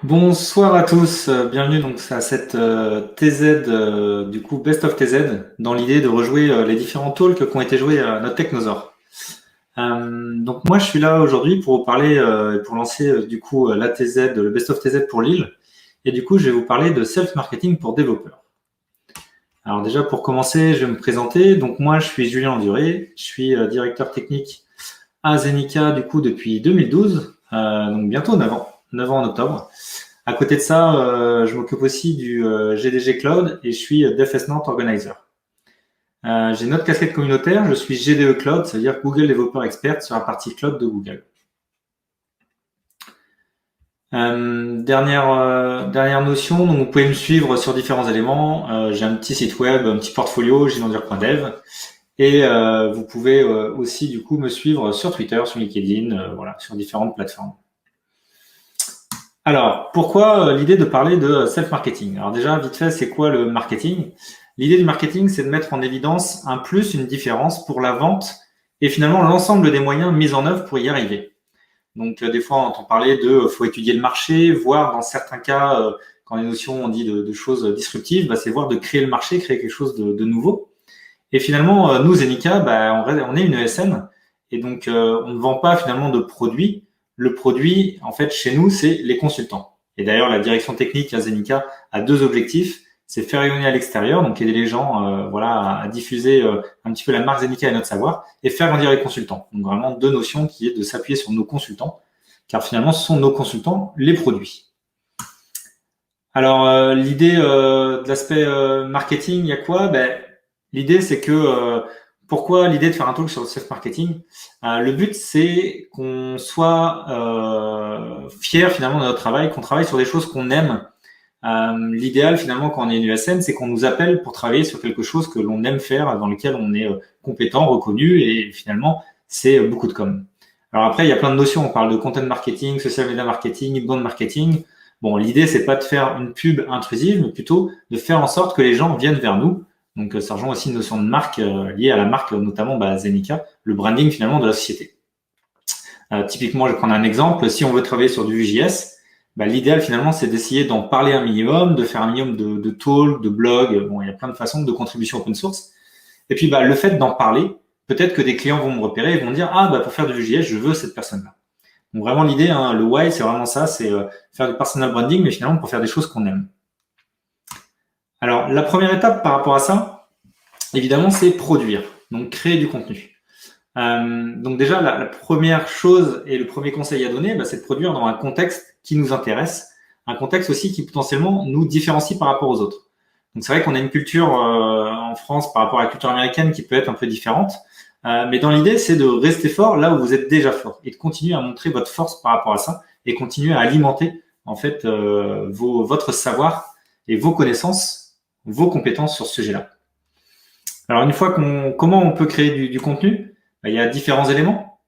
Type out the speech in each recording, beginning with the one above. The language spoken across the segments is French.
Bonsoir à tous, bienvenue donc à cette TZ, du coup Best of TZ, dans l'idée de rejouer les différents talks qui ont été joués à notre Technosaur. Donc moi je suis là aujourd'hui pour vous parler, pour lancer du coup la TZ, le Best of TZ pour Lille, et du coup je vais vous parler de self-marketing pour développeurs. Alors déjà pour commencer, je vais me présenter. Donc moi je suis Julien Enduré, je suis directeur technique à Zenica du coup depuis 2012, donc bientôt 9 ans en octobre. À côté de ça, je m'occupe aussi du GDG Cloud et je suis DevFest Nantes Organizer. J'ai une autre casquette communautaire, je suis GDE Cloud, c'est-à-dire Google Developer Expert sur la partie cloud de Google. Dernière notion, donc vous pouvez me suivre sur différents éléments. J'ai un petit site web, un petit portfolio, gilandir.dev. Et vous pouvez aussi du coup me suivre sur Twitter, sur LinkedIn, voilà, sur différentes plateformes. Alors, pourquoi l'idée de parler de self-marketing? Alors déjà, vite fait, c'est quoi le marketing? L'idée du marketing, c'est de mettre en évidence un plus, une différence pour la vente et finalement l'ensemble des moyens mis en œuvre pour y arriver. Donc, des fois, on entend parler de faut étudier le marché, voire dans certains cas, quand les notions on dit de choses disruptives, c'est voir de créer le marché, créer quelque chose de nouveau. Et finalement, nous, Zenica, on est une ESN et donc on ne vend pas finalement de produits. Le produit, en fait, chez nous, c'est les consultants. Et d'ailleurs, la direction technique à Zenica a deux objectifs. C'est faire rayonner à l'extérieur, donc aider les gens à diffuser un petit peu la marque Zenica et notre savoir, et faire grandir les consultants. Donc vraiment deux notions qui est de s'appuyer sur nos consultants, car finalement, ce sont nos consultants les produits. Alors, l'idée de l'aspect marketing, il y a quoi? L'idée, c'est que pourquoi l'idée de faire un talk sur le self-marketing? Le but, c'est qu'on soit fier finalement de notre travail, qu'on travaille sur des choses qu'on aime. L'idéal finalement quand on est une USN, c'est qu'on nous appelle pour travailler sur quelque chose que l'on aime faire, dans lequel on est compétent, reconnu, et finalement, c'est beaucoup de com. Alors après, il y a plein de notions. On parle de content marketing, social media marketing, inbound marketing. Bon, l'idée, c'est pas de faire une pub intrusive, mais plutôt de faire en sorte que les gens viennent vers nous. Donc, ça rejoint aussi une notion de marque liée à la marque, notamment Zenica, le branding finalement de la société. Typiquement, je vais prendre un exemple. Si on veut travailler sur du Vue.js, l'idéal finalement, c'est d'essayer d'en parler un minimum, de faire un minimum de talk, de blog. Bon, il y a plein de façons de contribution open source. Et puis, le fait d'en parler, peut-être que des clients vont me repérer et vont dire pour faire du Vue.js, je veux cette personne-là. Donc vraiment l'idée, le why, c'est vraiment ça, c'est faire du personal branding, mais finalement pour faire des choses qu'on aime. Alors la première étape par rapport à ça, évidemment, c'est produire, donc créer du contenu. Donc déjà, la première chose et le premier conseil à donner, c'est de produire dans un contexte qui nous intéresse, un contexte aussi qui potentiellement nous différencie par rapport aux autres. Donc c'est vrai qu'on a une culture en France par rapport à la culture américaine qui peut être un peu différente, mais dans l'idée, c'est de rester fort là où vous êtes déjà fort et de continuer à montrer votre force par rapport à ça et continuer à alimenter en fait votre savoir et vos connaissances, vos compétences sur ce sujet-là. Alors une fois comment on peut créer du contenu? Il y a différents éléments.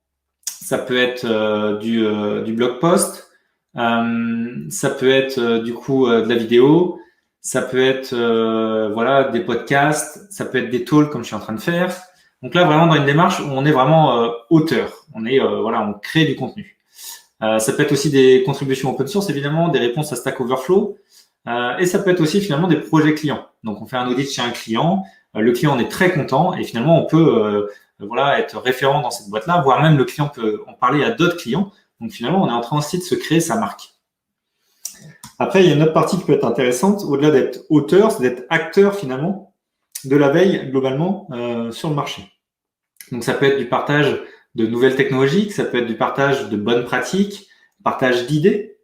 Ça peut être du blog post, ça peut être de la vidéo, ça peut être des podcasts, ça peut être des talks comme je suis en train de faire. Donc là vraiment dans une démarche où on est vraiment auteur, on crée du contenu. Ça peut être aussi des contributions open source évidemment, des réponses à Stack Overflow, et ça peut être aussi finalement des projets clients. Donc on fait un audit chez un client, le client en est très content et finalement on peut être référent dans cette boîte-là, voire même le client peut en parler à d'autres clients. Donc finalement, on est en train aussi de se créer sa marque. Après, il y a une autre partie qui peut être intéressante, au-delà d'être auteur, c'est d'être acteur finalement de la veille globalement sur le marché. Donc ça peut être du partage de nouvelles technologies, ça peut être du partage de bonnes pratiques, partage d'idées.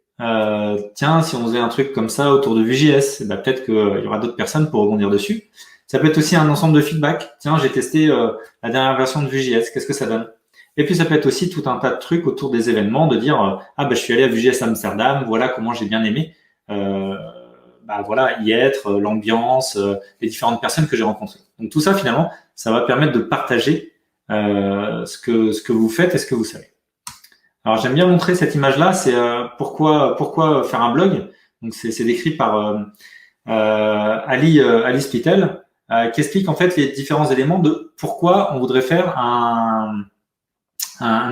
Tiens, si on faisait un truc comme ça autour de Vue.js, peut-être qu'il y aura d'autres personnes pour rebondir dessus. Ça peut être aussi un ensemble de feedback. Tiens, j'ai testé la dernière version de Vue.js, qu'est-ce que ça donne? Et puis ça peut être aussi tout un tas de trucs autour des événements, de dire je suis allé à Vue.js Amsterdam, voilà comment j'ai bien aimé y être, l'ambiance, les différentes personnes que j'ai rencontrées. Donc tout ça finalement, ça va permettre de partager ce que vous faites et ce que vous savez. Alors j'aime bien montrer cette image-là, c'est pourquoi faire un blog. Donc c'est décrit par Ali Spittel, qui explique en fait les différents éléments de pourquoi on voudrait faire un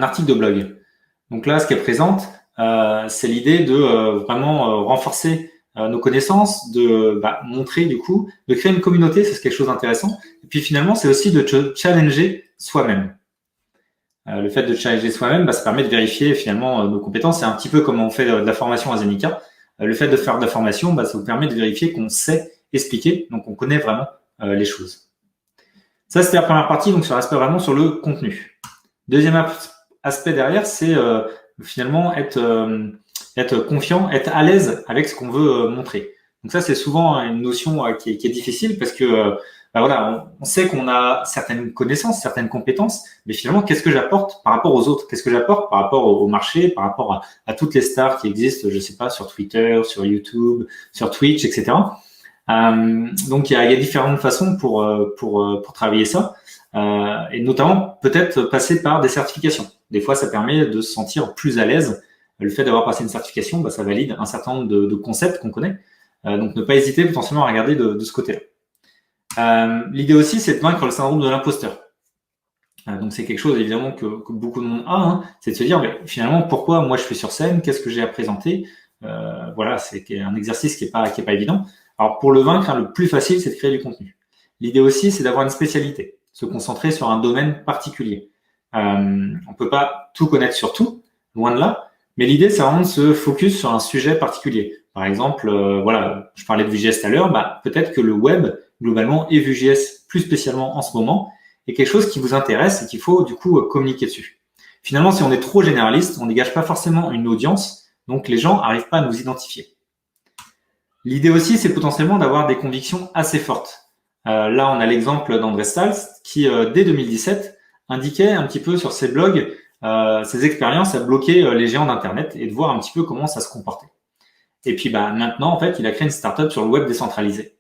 article de blog. Donc là, ce qu'elle présente, c'est l'idée de vraiment renforcer nos connaissances, de montrer du coup, de créer une communauté, c'est quelque chose d'intéressant. Et puis finalement, c'est aussi de challenger soi-même. Le fait de challenger soi-même, ça permet de vérifier finalement nos compétences. C'est un petit peu comme on fait de la formation à Zenica. Le fait de faire de la formation, ça vous permet de vérifier qu'on sait expliquer, donc on connaît vraiment les choses. Ça, c'était la première partie, donc sur l'aspect vraiment sur le contenu. Deuxième aspect derrière, c'est finalement être confiant, être à l'aise avec ce qu'on veut montrer. Donc ça, c'est souvent une notion qui est difficile parce que voilà, on sait qu'on a certaines connaissances, certaines compétences, mais finalement, qu'est-ce que j'apporte par rapport aux autres? Qu'est-ce que j'apporte par rapport au marché, par rapport à toutes les stars qui existent, je sais pas, sur Twitter, sur YouTube, sur Twitch, etc. Donc il y a différentes façons pour travailler ça, et notamment peut-être passer par des certifications. Des fois, ça permet de se sentir plus à l'aise. Le fait d'avoir passé une certification, ça valide un certain nombre de concepts qu'on connaît. Donc ne pas hésiter potentiellement à regarder de ce côté-là. L'idée aussi, c'est de vaincre le syndrome de l'imposteur. Donc c'est quelque chose évidemment que beaucoup de monde a, c'est de se dire finalement pourquoi moi je suis sur scène, qu'est-ce que j'ai à présenter. Voilà, c'est un exercice qui est pas évident. Alors pour le vaincre, le plus facile, c'est de créer du contenu. L'idée aussi, c'est d'avoir une spécialité, se concentrer sur un domaine particulier. On peut pas tout connaître sur tout, loin de là, mais l'idée, c'est vraiment de se focus sur un sujet particulier. Par exemple, voilà, je parlais de Vue.js tout à l'heure, peut-être que le web, globalement, et Vue.js plus spécialement en ce moment, est quelque chose qui vous intéresse et qu'il faut du coup communiquer dessus. Finalement, si on est trop généraliste, on dégage pas forcément une audience, donc les gens n'arrivent pas à nous identifier. L'idée aussi, c'est potentiellement d'avoir des convictions assez fortes. Là, on a l'exemple d'André Stals qui, dès 2017, indiquait un petit peu sur ses blogs ses expériences à bloquer les géants d'Internet et de voir un petit peu comment ça se comportait. Et puis maintenant, en fait, il a créé une startup sur le web décentralisé.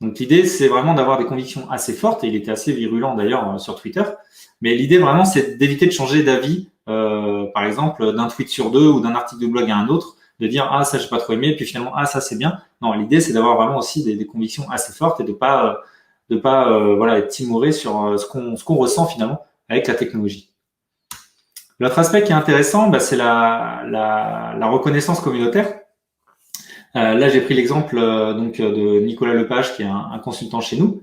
Donc l'idée, c'est vraiment d'avoir des convictions assez fortes, et il était assez virulent d'ailleurs sur Twitter. Mais l'idée vraiment, c'est d'éviter de changer d'avis, par exemple, d'un tweet sur deux ou d'un article de blog à un autre, de dire ah ça j'ai pas trop aimé, puis finalement ah ça c'est bien. Non, l'idée c'est d'avoir vraiment aussi des convictions assez fortes et de pas voilà être timoré sur ce qu'on ressent finalement avec la technologie. L'autre aspect qui est intéressant, c'est la reconnaissance communautaire. Là, j'ai pris l'exemple de Nicolas Lepage, qui est un consultant chez nous,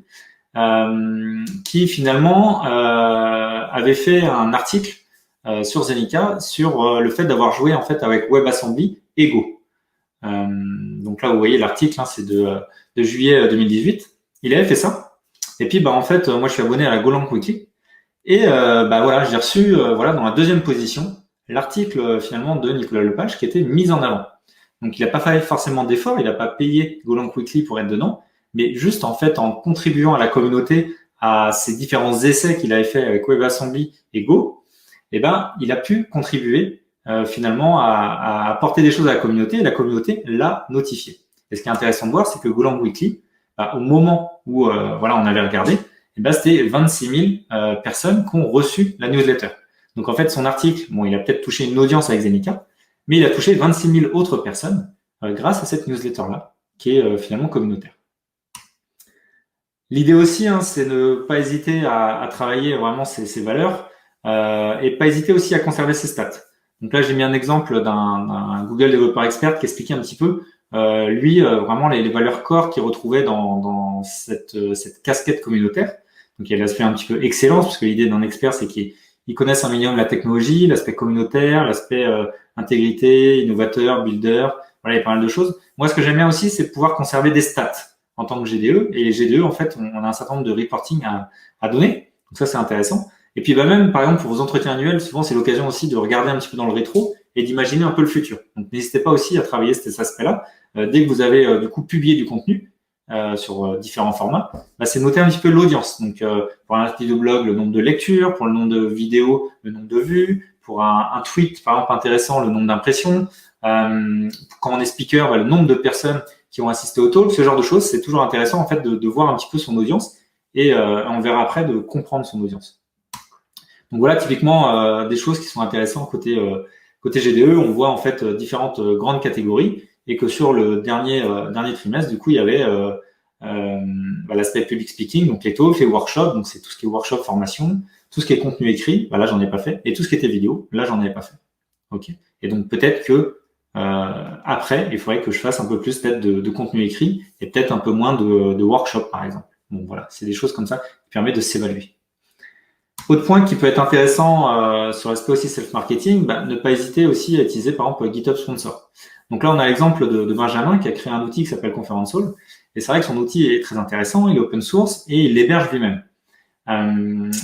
qui finalement avait fait un article sur Zenica sur le fait d'avoir joué en fait avec WebAssembly et Go. Donc là, vous voyez l'article, c'est de juillet 2018. Il avait fait ça. Et puis, en fait, moi, je suis abonné à la Golang Wiki. Et voilà, j'ai reçu voilà dans la deuxième position l'article finalement de Nicolas Lepage qui était mis en avant. Donc il n'a pas fait forcément d'efforts, il n'a pas payé Golang Weekly pour être dedans, mais juste en fait en contribuant à la communauté à ces différents essais qu'il avait fait avec WebAssembly et Go, il a pu contribuer finalement à apporter des choses à la communauté et la communauté l'a notifié. Et ce qui est intéressant de voir, c'est que Golang Weekly, au moment où voilà on avait regardé, c'était 26 000 personnes qui ont reçu la newsletter. Donc en fait, son article, il a peut-être touché une audience avec Zenica, mais il a touché 26 000 autres personnes grâce à cette newsletter-là, qui est finalement communautaire. L'idée aussi, c'est de ne pas hésiter à travailler vraiment ces valeurs et pas hésiter aussi à conserver ses stats. Donc là, j'ai mis un exemple d'un Google Developer Expert qui expliquait un petit peu lui vraiment les valeurs core qu'il retrouvait dans cette casquette communautaire. Donc il y a l'aspect un petit peu excellence, parce que l'idée d'un expert, c'est qu'il connaissent un minimum la technologie, l'aspect communautaire, l'aspect intégrité, innovateur, builder. Voilà, il y a pas mal de choses. Moi, ce que j'aime bien aussi, c'est de pouvoir conserver des stats en tant que GDE. Et les GDE, en fait, on a un certain nombre de reporting à donner. Donc ça, c'est intéressant. Et puis même, par exemple, pour vos entretiens annuels, souvent, c'est l'occasion aussi de regarder un petit peu dans le rétro et d'imaginer un peu le futur. Donc n'hésitez pas aussi à travailler cet aspect-là. Dès que vous avez du coup publié du contenu, sur différents formats, c'est noter un petit peu l'audience. Donc, pour un article de blog, le nombre de lectures, pour le nombre de vidéos, le nombre de vues, pour un tweet, par exemple, intéressant, le nombre d'impressions. Quand on est speaker, le nombre de personnes qui ont assisté au talk, ce genre de choses, c'est toujours intéressant en fait de voir un petit peu son audience et on verra après de comprendre son audience. Donc voilà, typiquement des choses qui sont intéressantes côté GDE. On voit en fait différentes grandes catégories. Et que sur le dernier trimestre, du coup, il y avait l'aspect public speaking, donc les talks, les workshops, donc c'est tout ce qui est workshop, formation, tout ce qui est contenu écrit, là j'en ai pas fait, et tout ce qui était vidéo, là j'en avais pas fait. Ok. Et donc peut-être que après, il faudrait que je fasse un peu plus peut-être de contenu écrit et peut-être un peu moins de workshop, par exemple. Bon, voilà, c'est des choses comme ça qui permettent de s'évaluer. Autre point qui peut être intéressant sur l'aspect aussi self-marketing, ne pas hésiter aussi à utiliser par exemple GitHub Sponsor. Donc là, on a l'exemple de Benjamin qui a créé un outil qui s'appelle Conference Hall. Et c'est vrai que son outil est très intéressant, il est open source et il l'héberge lui-même.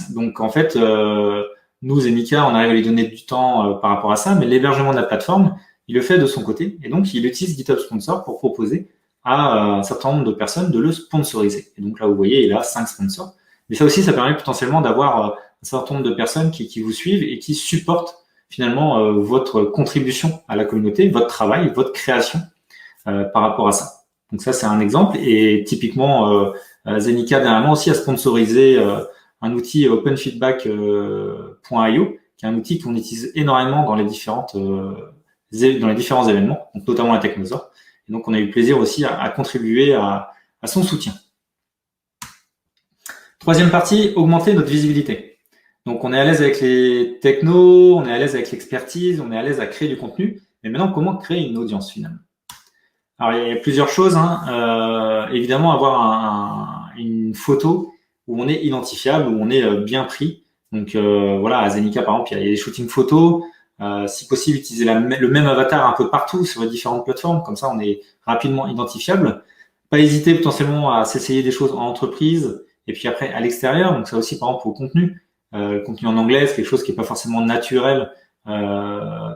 Donc en fait, nous, Zenica, on arrive à lui donner du temps par rapport à ça, mais l'hébergement de la plateforme, il le fait de son côté. Et donc, il utilise GitHub Sponsor pour proposer à un certain nombre de personnes de le sponsoriser. Et donc là, vous voyez, il a 5 sponsors. Mais ça aussi, ça permet potentiellement d'avoir un certain nombre de personnes qui vous suivent et qui supportent finalement votre contribution à la communauté, votre travail, votre création par rapport à ça. Donc ça, c'est un exemple. Et typiquement, Zenica, dernièrement aussi, a sponsorisé un outil openfeedback.io, qui est un outil qu'on utilise énormément dans les différents événements, donc notamment la Technosaur. Et donc, on a eu plaisir aussi à contribuer à son soutien. Troisième partie, augmenter notre visibilité. Donc, on est à l'aise avec les technos, on est à l'aise avec l'expertise, on est à l'aise à créer du contenu. Mais maintenant, comment créer une audience finalement? Alors, il y a plusieurs choses. Évidemment, avoir une photo où on est identifiable, où on est bien pris. Donc, voilà, à Zenica, par exemple, il y a des shootings photos. Si possible, utiliser le même avatar un peu partout sur les différentes plateformes. Comme ça, on est rapidement identifiable. Pas hésiter potentiellement à s'essayer des choses en entreprise et puis après à l'extérieur. Donc, ça aussi, par exemple, au contenu. Le contenu en anglais, c'est quelque chose qui n'est pas forcément naturel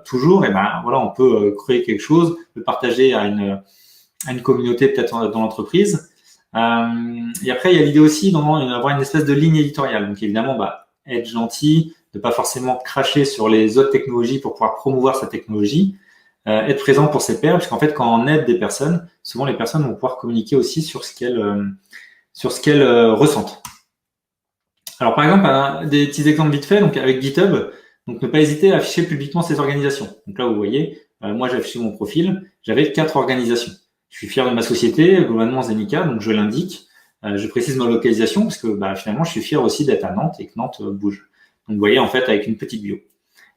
toujours. Et voilà, on peut créer quelque chose, le partager à une communauté peut-être dans l'entreprise. Et après, il y a l'idée aussi d'avoir une espèce de ligne éditoriale. Donc, évidemment, être gentil, de pas forcément cracher sur les autres technologies pour pouvoir promouvoir sa technologie, être présent pour ses pairs, puisqu'en fait, quand on aide des personnes, souvent les personnes vont pouvoir communiquer aussi sur ce qu'elles ressentent. Alors, par exemple, des petits exemples vite fait, donc avec GitHub, donc ne pas hésiter à afficher publiquement ces organisations. Donc là, vous voyez, moi j'ai affiché mon profil, j'avais 4 organisations. Je suis fier de ma société, globalement Zenica, donc je l'indique. Je précise ma localisation parce que finalement, je suis fier aussi d'être à Nantes et que Nantes bouge. Donc, vous voyez, en fait, avec une petite bio.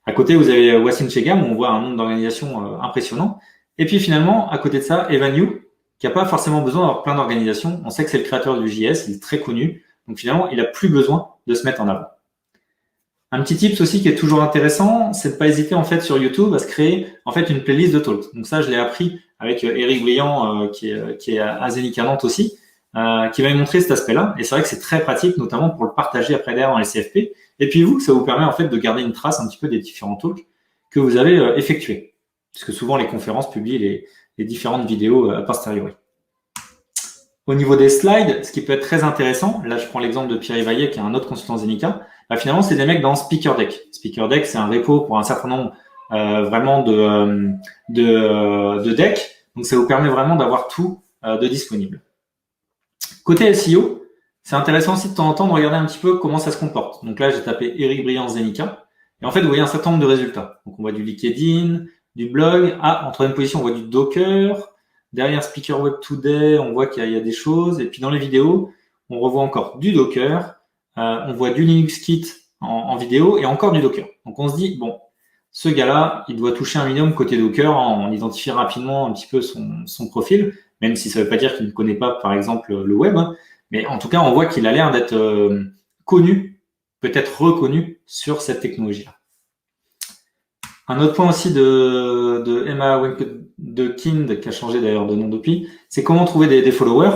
À côté, vous avez Wassim Chegam, où on voit un nombre d'organisations impressionnant. Et puis, finalement, à côté de ça, Evan You, qui n'a pas forcément besoin d'avoir plein d'organisations. On sait que c'est le créateur du JS, il est très connu. Donc, finalement, il n'a plus besoin de se mettre en avant. Un petit tips aussi qui est toujours intéressant, c'est de pas hésiter, en fait, sur YouTube à se créer, en fait, une playlist de talks. Donc, ça, je l'ai appris avec Eric Briand, qui est à Zenica Nantes aussi, qui va me montrer cet aspect-là. Et c'est vrai que c'est très pratique, notamment pour le partager après derrière dans les CFP. Et puis ça vous permet en fait de garder une trace un petit peu des différents talks que vous avez effectués. Puisque souvent les conférences publient les différentes vidéos a posteriori. Au niveau des slides, ce qui peut être très intéressant, là je prends l'exemple de Pierre Vaillet qui est un autre consultant Zenica, finalement c'est des mecs dans SpeakerDeck. SpeakerDeck c'est un repo pour un certain nombre vraiment de decks. Donc ça vous permet vraiment d'avoir tout de disponible. Côté SEO, c'est intéressant aussi de temps en temps de regarder un petit peu comment ça se comporte. Donc là, j'ai tapé Eric Briand Zenica. Et en fait, vous voyez un certain nombre de résultats. Donc on voit du LinkedIn, du blog. En troisième position, on voit du Docker. Derrière Speaker Web Today, on voit qu'il y a des choses. Et puis dans les vidéos, on revoit encore du Docker. On voit du Linux Kit en vidéo et encore du Docker. Donc on se dit, bon, ce gars-là, il doit toucher un minimum côté Docker. On identifie rapidement un petit peu son profil, même si ça ne veut pas dire qu'il ne connaît pas, par exemple, le web. Mais en tout cas, on voit qu'il a l'air d'être connu, peut-être reconnu sur cette technologie-là. Un autre point aussi de Emma Wenkekind, qui a changé d'ailleurs de nom depuis, c'est comment trouver des followers.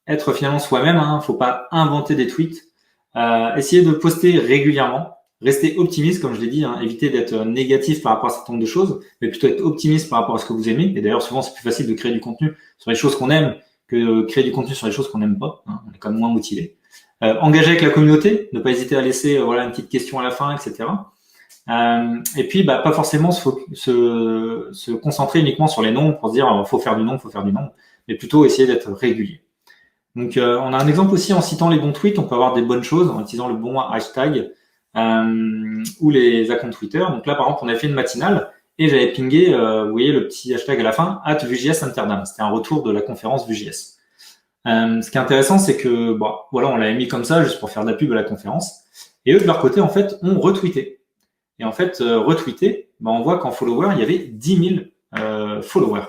Être finalement soi-même, faut pas inventer des tweets. Essayer de poster régulièrement. Rester optimiste, comme je l'ai dit, éviter d'être négatif par rapport à un certain nombre de choses, mais plutôt être optimiste par rapport à ce que vous aimez. Et d'ailleurs, souvent, c'est plus facile de créer du contenu sur les choses qu'on aime que de créer du contenu sur les choses qu'on n'aime pas. On est quand même moins motivé. Engager avec la communauté, ne pas hésiter à laisser une petite question à la fin, etc. Et puis, pas forcément se concentrer uniquement sur les noms pour se dire faut faire du nom, mais plutôt essayer d'être régulier. Donc, on a un exemple aussi en citant les bons tweets, on peut avoir des bonnes choses en utilisant le bon hashtag ou les accounts Twitter. Donc là, par exemple, on a fait une matinale et j'avais pingé, vous voyez le petit hashtag à la fin, @VJS Amsterdam. C'était un retour de la conférence VJS. Ce qui est intéressant, c'est que on l'avait mis comme ça juste pour faire de la pub à la conférence. Et eux, de leur côté, en fait, ont retweeté. Et en fait, retweeté, on voit qu'en follower, il y avait 10 000 followers.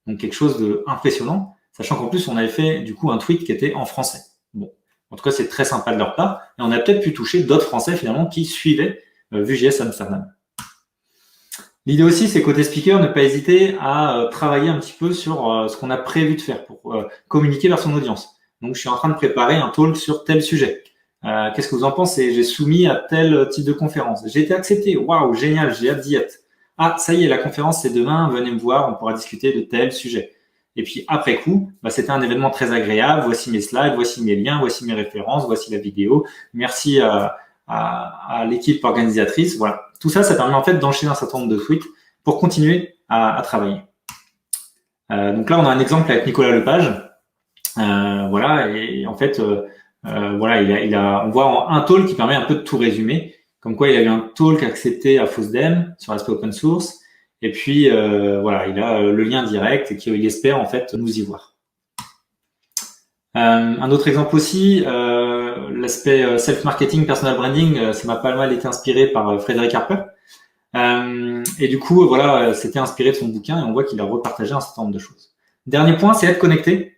Donc quelque chose d'impressionnant, sachant qu'en plus on avait fait du coup un tweet qui était en français. Bon, en tout cas c'est très sympa de leur part, et on a peut-être pu toucher d'autres Français finalement qui suivaient Vue.js Amsterdam. L'idée aussi, c'est côté speaker, ne pas hésiter à travailler un petit peu sur ce qu'on a prévu de faire pour communiquer vers son audience. Donc, je suis en train de préparer un talk sur tel sujet. Qu'est-ce que vous en pensez? J'ai soumis à tel type de conférence. J'ai été accepté. Waouh, génial, j'ai hâte d'y être. Ah, ça y est, la conférence, c'est demain. Venez me voir, on pourra discuter de tel sujet. Et puis, après coup, c'était un événement très agréable. Voici mes slides, voici mes liens, voici mes références, voici la vidéo. Merci à l'équipe organisatrice. Voilà. Tout ça, ça permet en fait d'enchaîner un certain nombre de tweets pour continuer à travailler. Donc là, on a un exemple avec Nicolas Lepage. Voilà, et en fait, voilà, on voit un talk qui permet un peu de tout résumer. Comme quoi, il a eu un talk accepté à FOSDEM sur l'aspect open source. Et puis, voilà, il a le lien direct et qu'il espère en fait nous y voir. Un autre exemple aussi, l'aspect self-marketing, personal branding, ça m'a pas mal été inspiré par Frédéric Harper. Et du coup, voilà, c'était inspiré de son bouquin et on voit qu'il a repartagé un certain nombre de choses. Dernier point, c'est être connecté,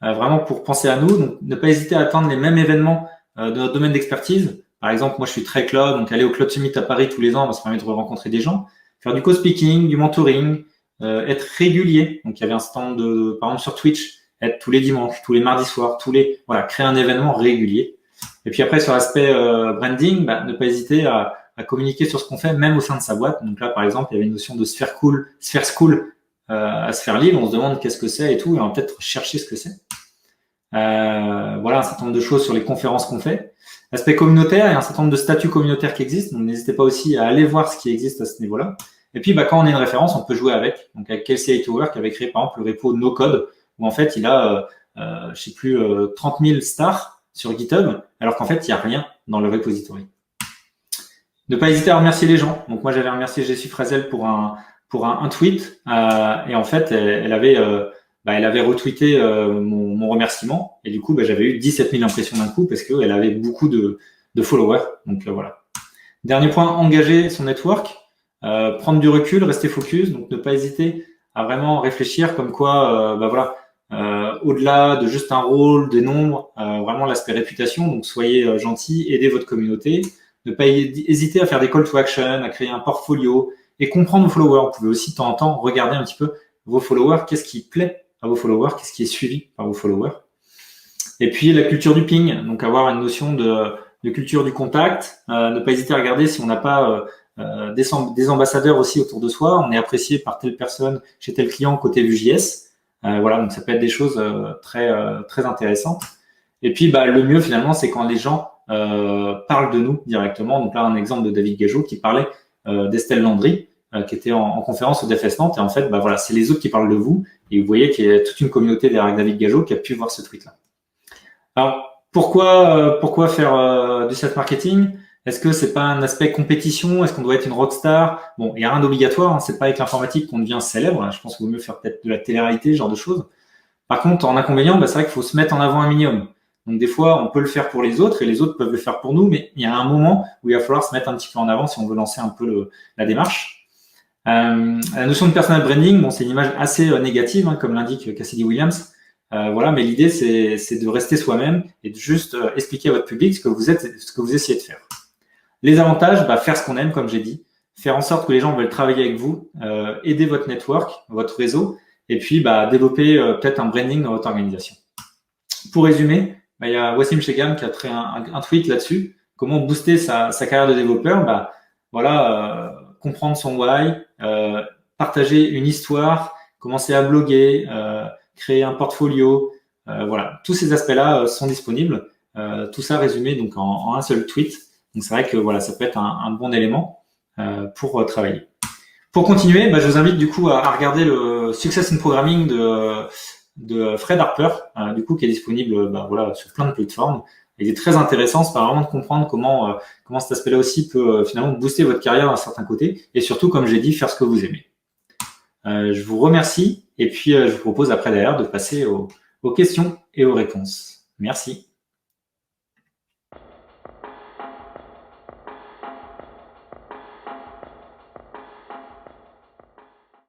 vraiment pour penser à nous. Donc, ne pas hésiter à atteindre les mêmes événements de notre domaine d'expertise. Par exemple, moi, je suis très cloud, donc aller au Cloud Summit à Paris tous les ans, ça permet de rencontrer des gens, faire du co-speaking, du mentoring, être régulier. Donc, il y avait un certain nombre de, par exemple, sur Twitch, être tous les dimanches, tous les mardis soirs, voilà, créer un événement régulier. Et puis après, sur l'aspect branding, ne pas hésiter à communiquer sur ce qu'on fait, même au sein de sa boîte. Donc là, par exemple, il y avait une notion de Sphere School à Sphere Live. On se demande qu'est-ce que c'est et tout, et on va peut-être chercher ce que c'est. Voilà, un certain nombre de choses sur les conférences qu'on fait. L'aspect communautaire, il y a un certain nombre de statuts communautaires qui existent, donc n'hésitez pas aussi à aller voir ce qui existe à ce niveau-là. Et puis, quand on a une référence, on peut jouer avec. Donc avec Kelsey Hightower qui avait créé par exemple le repo NoCode, où en fait il a, je sais plus, 30 000 stars sur GitHub, alors qu'en fait il n'y a rien dans le repository. Ne pas hésiter à remercier les gens. Donc moi j'avais remercié Jessie Frazel pour un tweet, et en fait elle avait retweeté mon remerciement, et du coup j'avais eu 17 000 impressions d'un coup parce qu'elle avait beaucoup de followers. Donc voilà. Dernier point, engager son network, prendre du recul, rester focus. Donc ne pas hésiter à vraiment réfléchir comme quoi, voilà, au-delà de juste un rôle, des nombres, vraiment l'aspect réputation. Donc soyez gentils, aidez votre communauté. Ne pas hésiter à faire des call to action, à créer un portfolio et comprendre vos followers. Vous pouvez aussi de temps en temps regarder un petit peu vos followers, qu'est-ce qui plaît à vos followers, qu'est-ce qui est suivi par vos followers. Et puis la culture du ping, donc avoir une notion de culture du contact. Ne pas hésiter à regarder si on n'a pas des ambassadeurs aussi autour de soi. On est apprécié par telle personne chez tel client côté Vue.js. Voilà, donc ça peut être des choses très intéressantes. Et puis le mieux finalement, c'est quand les gens parlent de nous directement. Donc là, un exemple de David Gageot qui parlait d'Estelle Landry, qui était en conférence au DevFest Nantes. Et en fait, voilà, c'est les autres qui parlent de vous. Et vous voyez qu'il y a toute une communauté derrière David Gageot qui a pu voir ce tweet-là. Alors, pourquoi faire du self-marketing? Est-ce que c'est pas un aspect compétition? Est-ce qu'on doit être une rockstar? Bon, il n'y a rien d'obligatoire, hein. C'est pas avec l'informatique qu'on devient célèbre. Je pense qu'il vaut mieux faire peut-être de la télé-réalité, ce genre de choses. Par contre, en inconvénient, c'est vrai qu'il faut se mettre en avant un minimum. Donc des fois, on peut le faire pour les autres et les autres peuvent le faire pour nous, mais il y a un moment où il va falloir se mettre un petit peu en avant si on veut lancer un peu la démarche. La notion de personal branding, c'est une image assez négative, hein, comme l'indique Cassidy Williams. Voilà, mais l'idée c'est de rester soi-même et de juste expliquer à votre public ce que vous êtes, ce que vous essayez de faire. Les avantages, faire ce qu'on aime, comme j'ai dit, faire en sorte que les gens veulent travailler avec vous, aider votre network, votre réseau, et puis développer peut-être un branding dans votre organisation. Pour résumer, il y a Wassim Chegam qui a créé un tweet là-dessus. Comment booster sa carrière de développeur? Voilà, comprendre son why, partager une histoire, commencer à bloguer, créer un portfolio. Voilà, tous ces aspects-là sont disponibles. Tout ça résumé donc en un seul tweet. Donc c'est vrai que voilà, ça peut être un bon élément pour travailler. Pour continuer, je vous invite du coup à regarder le Success in Programming de Fred Harper, du coup qui est disponible voilà, sur plein de plateformes. Il est très intéressant, ça permet vraiment de comprendre comment cet aspect-là aussi peut finalement booster votre carrière d'un certain côté et surtout, comme j'ai dit, faire ce que vous aimez. Je vous remercie et puis je vous propose après d'ailleurs de passer aux questions et aux réponses. Merci.